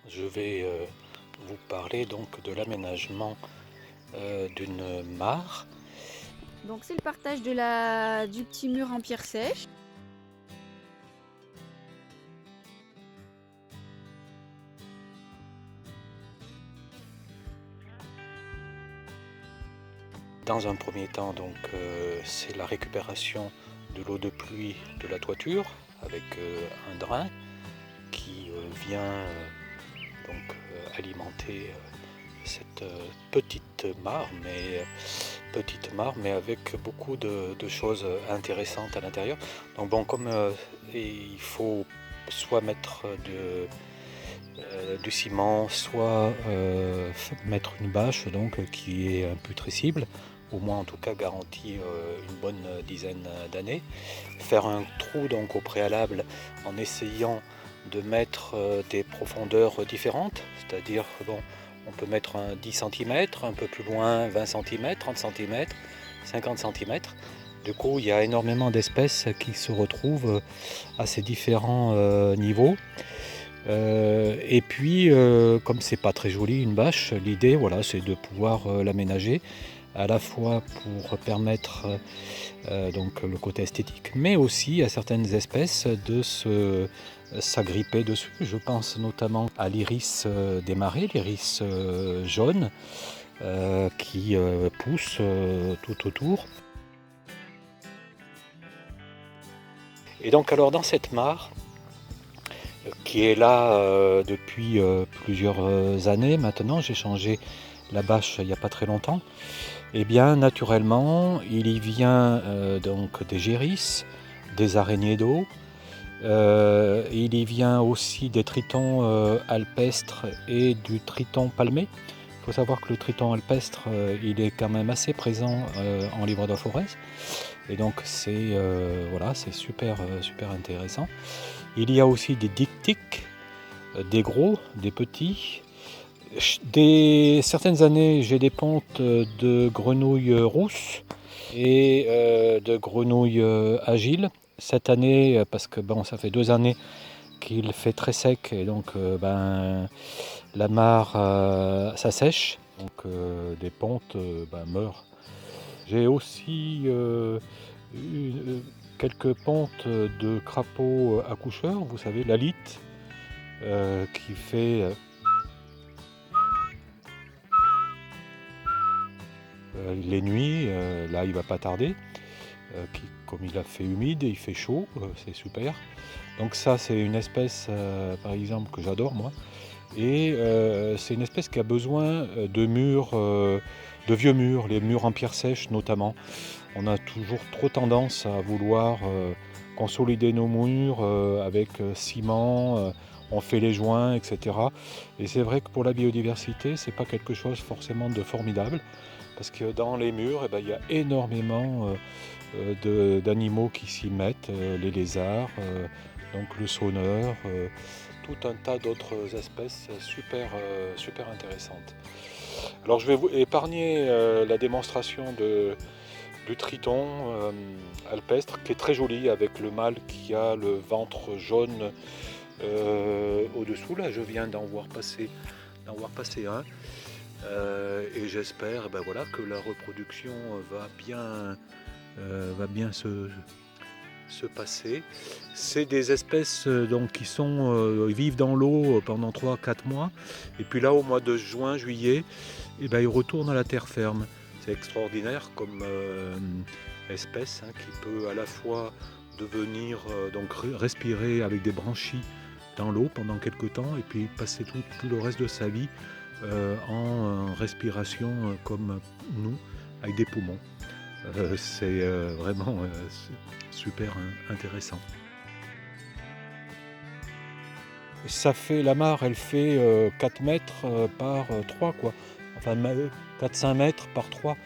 Je vais vous parler donc de l'aménagement d'une mare. Donc c'est le partage du petit mur en pierre sèche. Dans un premier temps, donc, c'est la récupération de l'eau de pluie de la toiture avec un drain qui vient alimenter cette petite mare, mais avec beaucoup de choses intéressantes à l'intérieur. Donc bon, comme il faut soit mettre du ciment, soit mettre une bâche donc, qui est imputrescible, au moins en tout cas garantie une bonne dizaine d'années. Faire un trou donc au préalable en essayant de mettre des profondeurs différentes, c'est-à-dire bon, on peut mettre un 10 cm, un peu plus loin 20 cm, 30 cm, 50 cm. Du coup, il y a énormément d'espèces qui se retrouvent à ces différents niveaux. Et puis, comme c'est pas très joli une bâche, l'idée voilà, c'est de pouvoir l'aménager à la fois pour permettre donc le côté esthétique, mais aussi à certaines espèces de s'agripper dessus. Je pense notamment à l'iris des marais, l'iris jaune qui pousse tout autour. Et donc alors dans cette mare, qui est là depuis plusieurs années maintenant, j'ai changé la bâche il n'y a pas très longtemps, et bien naturellement il y vient donc des gérisses, des araignées d'eau, il y vient aussi des tritons alpestres et du triton palmé. Il faut savoir que le triton alpestre il est quand même assez présent en Livre-de-Forez, et donc c'est voilà, c'est super intéressant. Il y a aussi des dictiques, des gros, des petits. Certaines années, j'ai des pontes de grenouilles rousses et de grenouilles agiles. Cette année, parce que bon, ça fait 2 années qu'il fait très sec et donc la mare s'assèche, donc des pontes meurent. J'ai aussi quelques pontes de crapauds accoucheurs, vous savez, l'alite, qui fait les nuits, là il va pas tarder, comme il a fait humide et il fait chaud, c'est super. Donc ça c'est une espèce par exemple que j'adore moi, et c'est une espèce qui a besoin de murs, de vieux murs, les murs en pierre sèche notamment. On a toujours trop tendance à vouloir consolider nos murs avec ciment, on fait les joints, etc. Et c'est vrai que pour la biodiversité, c'est pas quelque chose forcément de formidable, parce que dans les murs, il y a énormément d'animaux qui s'y mettent, les lézards, donc le sonneur, tout un tas d'autres espèces super intéressantes. Alors je vais vous épargner la démonstration du triton alpestre qui est très joli avec le mâle qui a le ventre jaune au-dessous. Là je viens d'en voir passer un et j'espère voilà, que la reproduction va bien se passer. C'est des espèces donc, qui vivent dans l'eau pendant 3-4 mois, et puis là au mois de juin, juillet, ils retournent à la terre ferme. C'est extraordinaire comme espèce qui peut à la fois devenir donc respirer avec des branchies dans l'eau pendant quelques temps et puis passer tout le reste de sa vie en respiration comme nous, avec des poumons. C'est vraiment super intéressant. La mare, elle fait 4 mètres par 3, quoi. Enfin, 4-5 mètres par 3.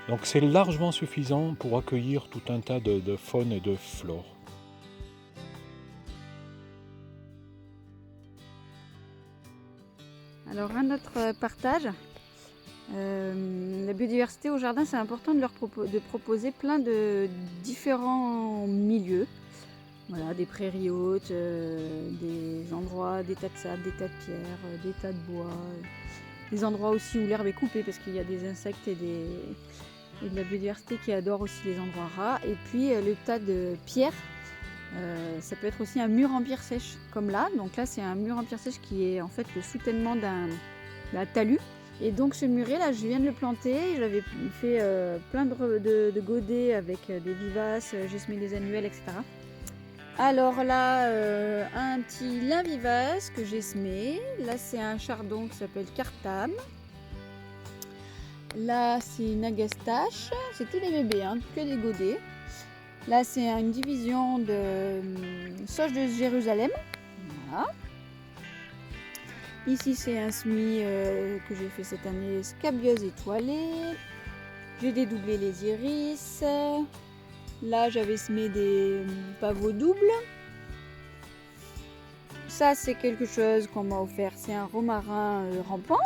Donc c'est largement suffisant pour accueillir tout un tas de faune et de flore. Alors un autre partage. La biodiversité au jardin, c'est important de proposer plein de différents milieux. Voilà, des prairies hautes, des endroits, des tas de sable, des tas de pierres, des tas de bois, des endroits aussi où l'herbe est coupée parce qu'il y a des insectes et de la biodiversité qui adore aussi les endroits ras. Et puis le tas de pierres, ça peut être aussi un mur en pierre sèche comme là. Donc là c'est un mur en pierre sèche qui est en fait le soutènement d'un talus. Et donc ce muret là, je viens de le planter, j'avais fait plein de godets avec des vivaces, j'ai semé des annuelles, etc. Alors là, un petit lin vivace que j'ai semé. Là c'est un chardon qui s'appelle Cartam. Là c'est une agastache, c'est tous des bébés, hein, que des godets. Là c'est une division de sauge de Jérusalem. Voilà. Ici c'est un semis que j'ai fait cette année, scabieuse étoilée. J'ai dédoublé les iris. Là j'avais semé des pavots doubles. Ça c'est quelque chose qu'on m'a offert, c'est un romarin rampant.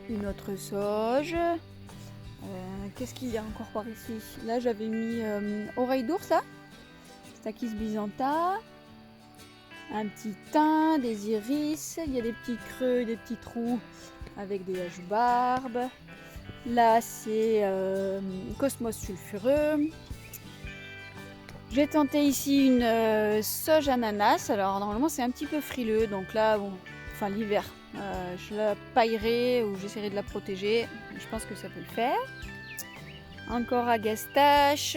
Une autre sauge. Qu'est-ce qu'il y a encore par ici? Là j'avais mis oreille d'ours, là. Stachys byzanta. Un petit thym, des iris. Il y a des petits creux, des petits trous avec des haches-barbes. Là c'est cosmos sulfureux. J'ai tenté ici une sauge ananas. Alors normalement c'est un petit peu frileux, donc là bon, enfin l'hiver, je la paillerai ou j'essaierai de la protéger. Je pense que ça peut le faire. Encore agastache.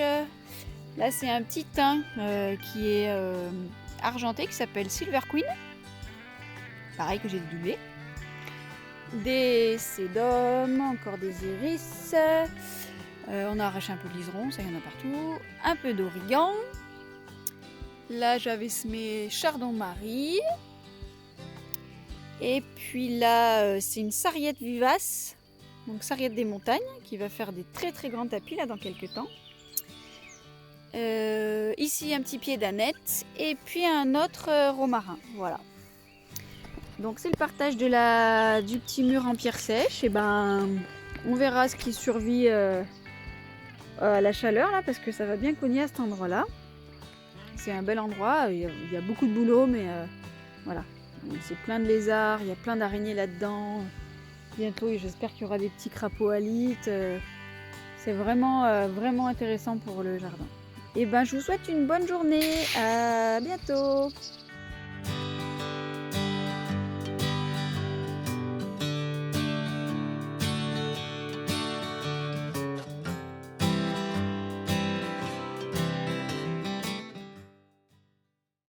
Là c'est un petit thym qui est argenté, qui s'appelle Silver Queen. Pareil, que j'ai doublé. Des sédums, encore des iris. On a arraché un peu de liseron, ça y en a partout. Un peu d'origan. Là j'avais semé chardon-marie. Et puis là c'est une sarriette vivace. Donc sarriette des montagnes qui va faire des très très grands tapis là dans quelques temps. Ici un petit pied d'aneth et puis un autre romarin. Voilà. Donc c'est le partage du petit mur en pierre sèche. Et ben on verra ce qui survit à la chaleur là, parce que ça va bien cogner à cet endroit là. C'est un bel endroit, il y a beaucoup de boulot, mais voilà. C'est plein de lézards, il y a plein d'araignées là-dedans. Bientôt j'espère qu'il y aura des petits crapauds halites. C'est vraiment, vraiment intéressant pour le jardin. Et ben je vous souhaite une bonne journée, à bientôt.